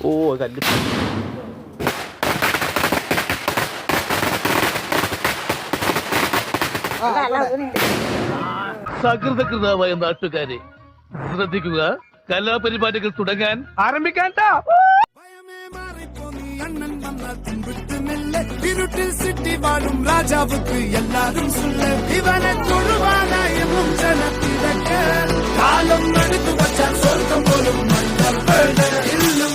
ഓ കല്ല് സകൃതകൃതമായ നാട്ടുകാരെ ശ്രദ്ധിക്കുക, കലാപരിപാടികൾ തുടങ്ങാൻ ആരംഭിക്കാൻ. ഇരുട്ടിൽ സിറ്റി വാഴും രാജാവുക്ക് എല്ലാരും ഇവനെ തൊഴുവാനായും ജനത്തിരക്ക് കാലം എടുത്തു വച്ചാൽ സ്വർഗം പോലും ഇല്ലും